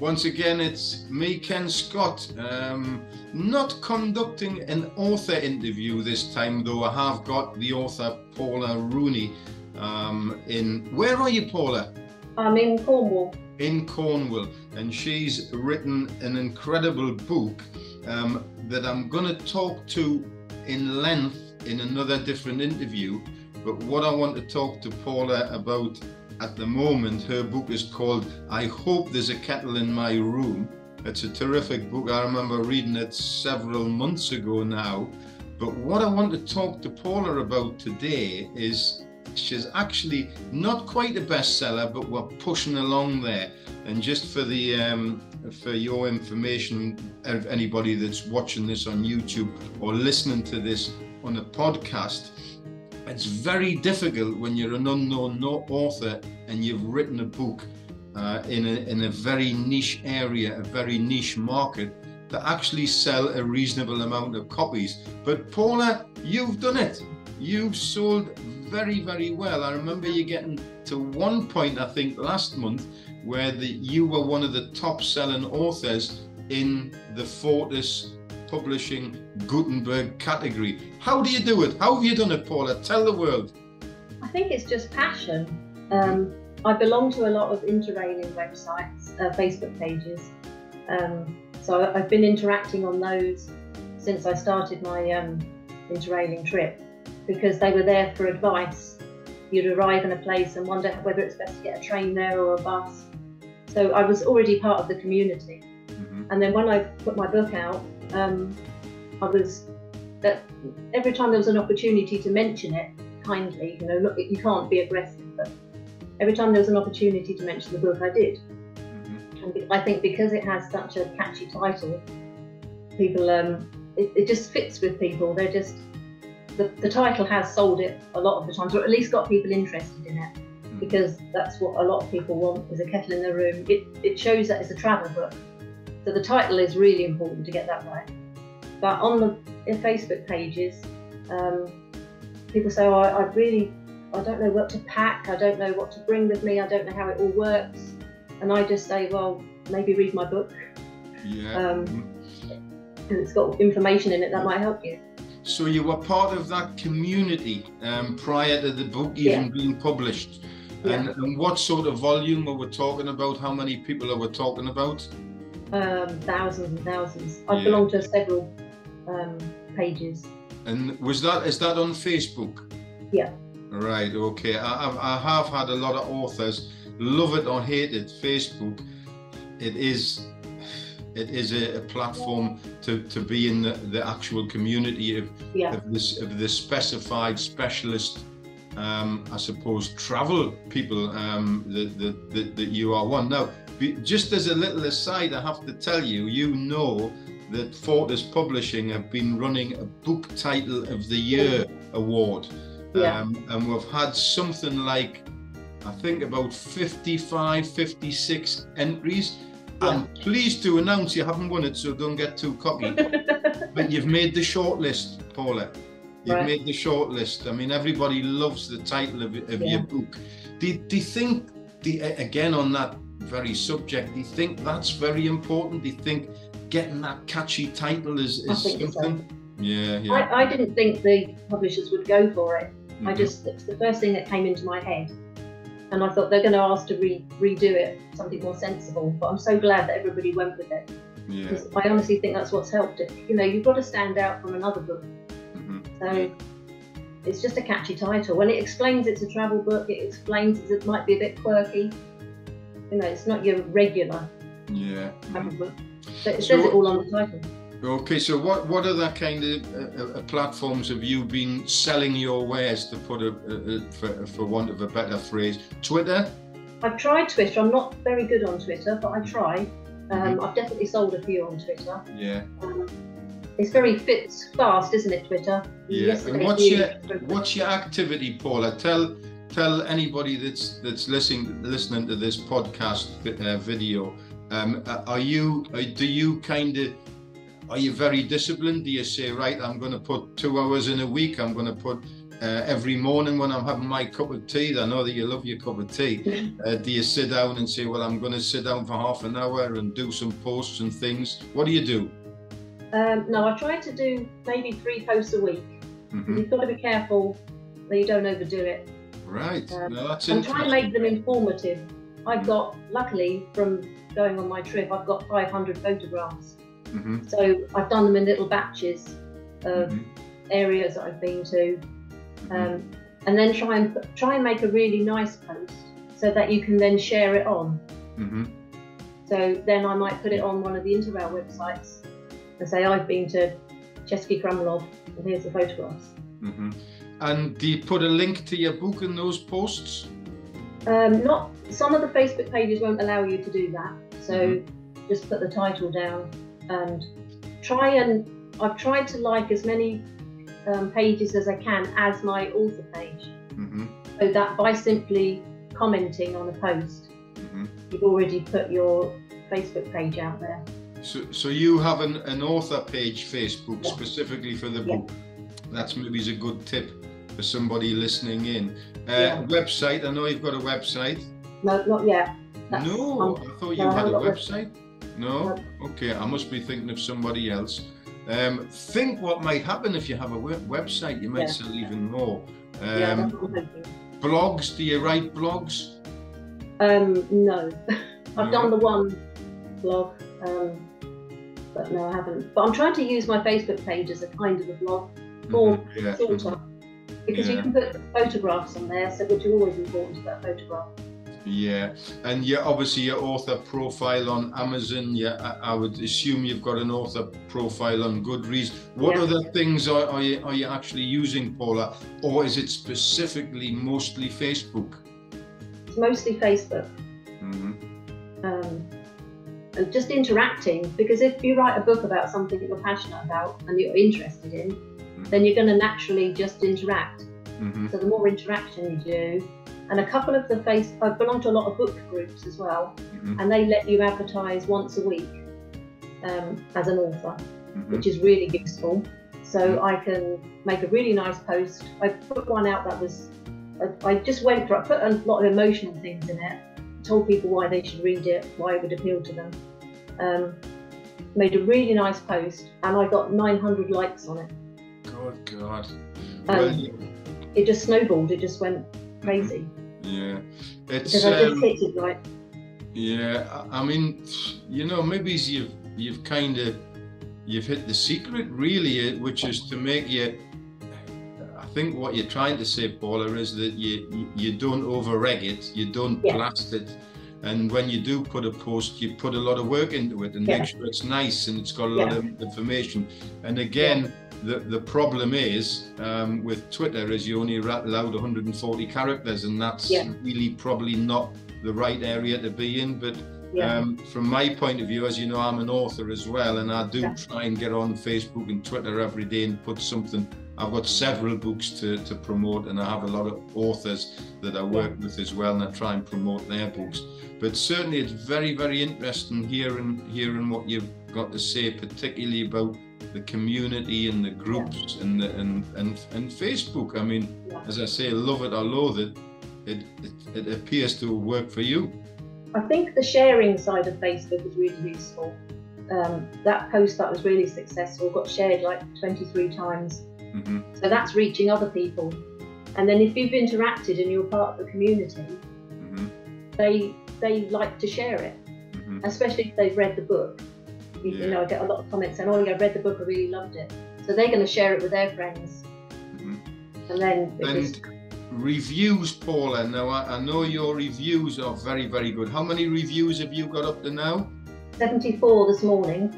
Once again, it's me, Ken Scott, not conducting an author interview this time, though I have got the author Paula Rooney where are you, Paula? I'm in Cornwall. In Cornwall, and she's written an incredible book that I'm going to talk to in length in another different interview. But what I want to talk to Paula about at the moment, her book is called I Hope There's a Kettle in My Room. It's a terrific book. I remember reading it several months ago now. But what I want to talk to Paula about today is she's actually not quite a bestseller, but we're pushing along there. And just for your information, of anybody that's watching this on YouTube or listening to this on a podcast, it's very difficult when you're an unknown author and you've written a book in a very niche area, a very niche market, to actually sell a reasonable amount of copies. But Paula, you've done it. You've sold very, very well. I remember you getting to one point, I think last month, where you were one of the top selling authors in the Fortis Publishing Gutenberg category. How do you do it? How have you done it, Paula? Tell the world. I think it's just passion. I belong to a lot of interrailing websites, Facebook pages. So I've been interacting on those since I started my interrailing trip, because they were there for advice. You'd arrive in a place and wonder whether it's best to get a train there or a bus. So I was already part of the community. And then when I put my book out, every time there was an opportunity to mention it kindly, you can't be aggressive, but every time there was an opportunity to mention the book, I did. And I think because it has such a catchy title, people, it just fits with people. They're just, the title has sold it a lot of the times, or at least got people interested in it, because that's what a lot of people want, is a kettle in their room. It shows that it's a travel book. So the title is really important to get that right. But on the Facebook pages, people say, oh, I don't know what to pack, I don't know what to bring with me, I don't know how it all works. And I just say, well, maybe read my book. Yeah. Because it's got information in it that might help you. So you were part of that community prior to the book even being published. Yeah. And what sort of volume were we talking about? How many people are we talking about? Thousands and thousands. I belong to several pages. And is that on Facebook? Yeah. Right, okay. I have had a lot of authors, love it or hate it, Facebook. It is a platform to be in the actual community of the specified specialist, I suppose, travel people that you are one. Now, just as a little aside, I have to tell you, that Fortis Publishing have been running a Book Title of the Year award. And we've had something like, I think about 55, 56 entries. I'm pleased to announce you haven't won it, so don't get too cocky. But you've made the shortlist, Paula. You've made the shortlist. I mean, everybody loves the title of your book. Do you think, again on that very subject, do you think that's very important? Do you think getting that catchy title is something? So. Yeah. I didn't think the publishers would go for it. It's the first thing that came into my head. And I thought they're going to ask to redo it, something more sensible. But I'm so glad that everybody went with it. Because I honestly think that's what's helped it. You've got to stand out from another book. So it's just a catchy title. When it explains it's a travel book, it explains it might be a bit quirky. It's not your regular travel book. So it says it all on the title. Okay, so what other kind of platforms have you been selling your wares, to put for want of a better phrase? Twitter? I've tried Twitter. I'm not very good on Twitter, but I try. I've definitely sold a few on Twitter. Yeah. It's very fast, isn't it, Twitter? Yeah. And what's your activity, Paula? Tell anybody that's listening to this podcast video. Are you very disciplined? Do you say, right, I'm going to put 2 hours in a week, I'm going to put every morning when I'm having my cup of tea, I know that you love your cup of tea, do you sit down and say, well, I'm going to sit down for half an hour and do some posts and things? What do you do? No, I try to do maybe 3 posts a week. You've got to be careful that you don't overdo it. Right. No, that's and try and make them informative. I've got, luckily, from going on my trip, I've got 500 photographs. So I've done them in little batches of areas that I've been to. And then try and make a really nice post so that you can then share it on. So then I might put it on one of the Interrail websites and say, I've been to Chesky Krumlov and here's the photographs. And do you put a link to your book in those posts? Not some of the Facebook pages won't allow you to do that. So just put the title down and I've tried to like as many pages as I can as my author page. So that by simply commenting on a post, you've already put your Facebook page out there. So you have an author page Facebook specifically for the book. That's maybe a good tip for somebody listening in. Website, I know you've got a website. No, not yet. No, I thought you had a website. No? Okay, I must be thinking of somebody else. Think what might happen if you have a website. You might sell even more. Blogs, do you write blogs? No. I've done the one blog, but no, I haven't. But I'm trying to use my Facebook page as a kind of a blog, or sort of, because you can put photographs on there, so which are always important to that photograph. Yeah, and obviously your author profile on Amazon. I would assume you've got an author profile on Goodreads. What other things are you actually using, Paula, or is it specifically mostly Facebook? It's mostly Facebook. And just interacting, because if you write a book about something that you're passionate about and you're interested in, then you're going to naturally just interact. So the more interaction you do, and a couple of I belong to a lot of book groups as well, and they let you advertise once a week as an author, which is really useful. So I can make a really nice post. I put one out that was, I just went for, I put a lot of emotional things in it, told people why they should read it, why it would appeal to them. Made a really nice post, and I got 900 likes on it. Good God. It just snowballed, it just went crazy. Yeah, it's because I just hit it right. Yeah, I mean, you know, maybe you've hit the secret really, which is to make you. I think what you're trying to say, Paula, is that you don't over-egg it, you don't blast it, and when you do put a post, you put a lot of work into it and make sure it's nice and it's got a lot of information. And again, the problem is with Twitter is you only allowed 140 characters, and that's really probably not the right area to be in. But from my point of view, as you know, I'm an author as well, and I do try and get on Facebook and Twitter every day and put something. I've got several books to promote, and I have a lot of authors that I work with as well, and I try and promote their books. But certainly it's very, very interesting hearing what you've got to say, particularly about the community and the groups and Facebook. I mean, as I say, love it or loathe it, it appears to work for you. I think the sharing side of Facebook is really useful. That post that was really successful got shared like 23 times. So that's reaching other people. And then if you've interacted and you're part of the community, they like to share it, especially if they've read the book. You know, I get a lot of comments saying, oh, I read the book, I really loved it. So they're going to share it with their friends. And then reviews, Paula. Now, I know your reviews are very, very good. How many reviews have you got up to now? 74 this morning.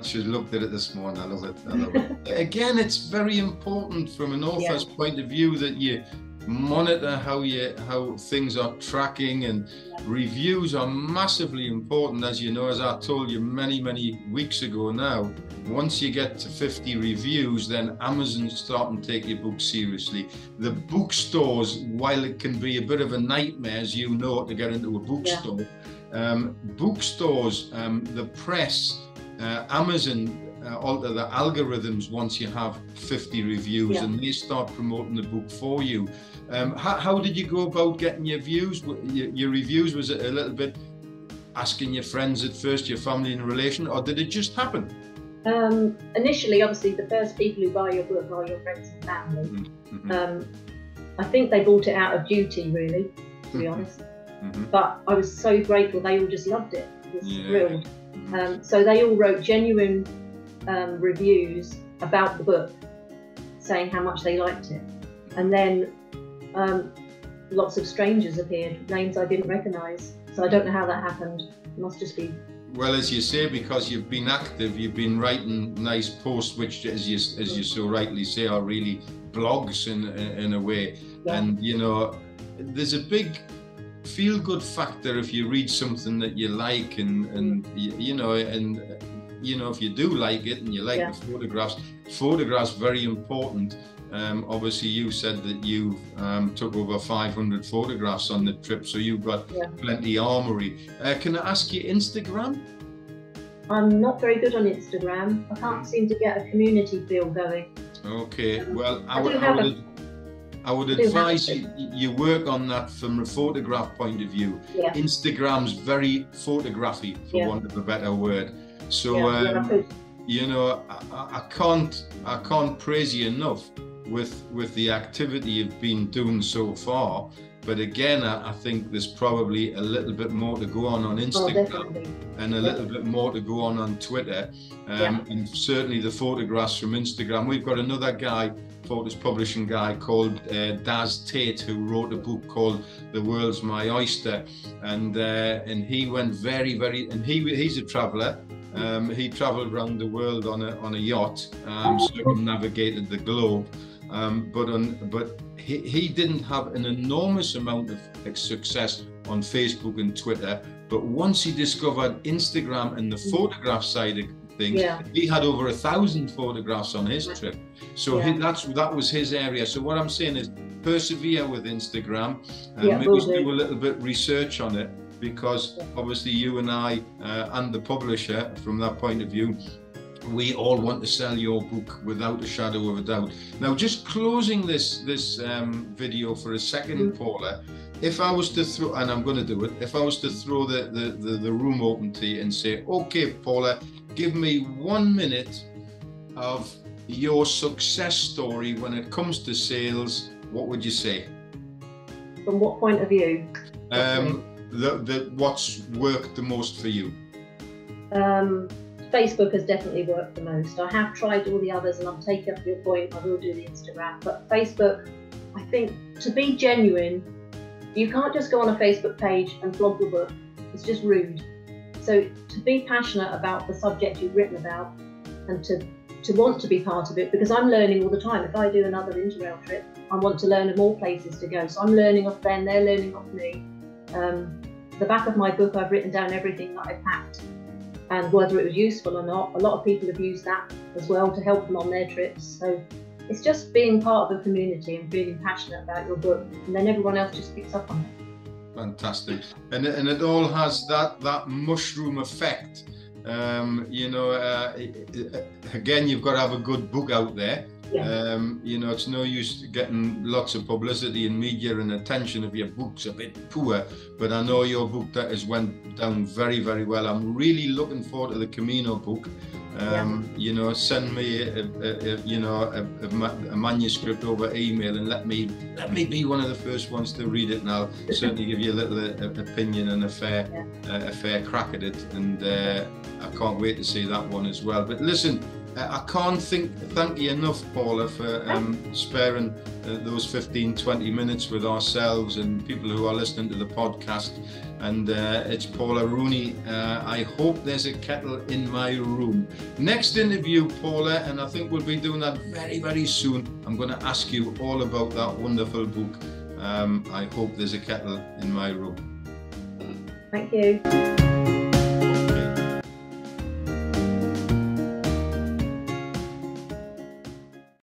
She looked at it this morning. I love it. I love it. Again, it's very important from an author's point of view that you monitor how things are tracking, and reviews are massively important, as you know, as I told you many weeks ago now. Once you get to 50 reviews, then Amazon's starting to take your book seriously. The bookstores, while it can be a bit of a nightmare, as you know, to get into a bookstore, bookstores, the press, Amazon, alter the algorithms once you have 50 reviews, and they start promoting the book for you. How did you go about getting your views, your reviews? Was it a little bit asking your friends at first, your family and relation, or did it just happen? Initially, obviously, the first people who buy your book are your friends and family. I think they bought it out of duty, really, to be honest. But I was so grateful. They all just loved it. I was thrilled. So they all wrote genuine reviews about the book, saying how much they liked it. And then lots of strangers appeared, names I didn't recognise. So I don't know how that happened. It must just be. Well, as you say, because you've been active, you've been writing nice posts, which, as you so rightly say, are really blogs in a way. And you know, there's a big feel-good factor if you read something that you like, and you know, if you do like it and you like the photographs very important. Obviously, you said that you took over 500 photographs on the trip, so you've got plenty armory. Can I ask you Instagram? I'm not very good on Instagram. I can't seem to get a community feel going. Okay, well, I would advise you work on that from a photograph point of view. Instagram's very photography, for want of a better word. So you know, I can't praise you enough with the activity you've been doing so far. But again, I think there's probably a little bit more to go on Instagram, and a little bit more to go on Twitter, and certainly the photographs from Instagram. We've got another guy, Fortis publishing guy, called Daz Tate, who wrote a book called The World's My Oyster, and he went and he's a traveller. He travelled around the world on a yacht, circumnavigated the globe, but he didn't have an enormous amount of success on Facebook and Twitter. But once he discovered Instagram and the photograph side of things, he had over 1,000 photographs on his trip. So that was his area. So what I'm saying is, persevere with Instagram, maybe do a little bit research on it, because obviously you and I and the publisher, from that point of view, we all want to sell your book without a shadow of a doubt. Now, just closing this video for a second, Paula, if I was to throw, and I'm going to do it, if I was to throw the room open to you and say, okay, Paula, give me 1 minute of your success story when it comes to sales, what would you say? From what point of view? What's worked the most for you? Facebook has definitely worked the most. I have tried all the others, and I'll take up your point. I will do the Instagram, but Facebook, I think, to be genuine, you can't just go on a Facebook page and blog the book. It's just rude. So to be passionate about the subject you've written about, and to want to be part of it, because I'm learning all the time. If I do another Interrail trip, I want to learn of more places to go. So I'm learning off them, they're learning off me. The back of my book, I've written down everything that I packed, and whether it was useful or not. A lot of people have used that as well to help them on their trips. So it's just being part of a community and feeling passionate about your book, and then everyone else just picks up on it. Fantastic. And it all has that mushroom effect. You know, again, you've got to have a good book out there. You know, it's no use getting lots of publicity and media and attention if your book's a bit poor, but I know your book that has went down very, very well. I'm really looking forward to the Camino book. You know, send me a manuscript over email, and let me be one of the first ones to read it, and I'll certainly give you a little opinion and a fair crack at it. And I can't wait to see that one as well. But listen, I can't thank you enough, Paula, for sparing those 15-20 minutes with ourselves and people who are listening to the podcast. And it's Paula Rooney. I hope there's a kettle in my room. Next interview, Paula, and I think we'll be doing that very, very soon. I'm going to ask you all about that wonderful book. I hope there's a kettle in my room. Thank you.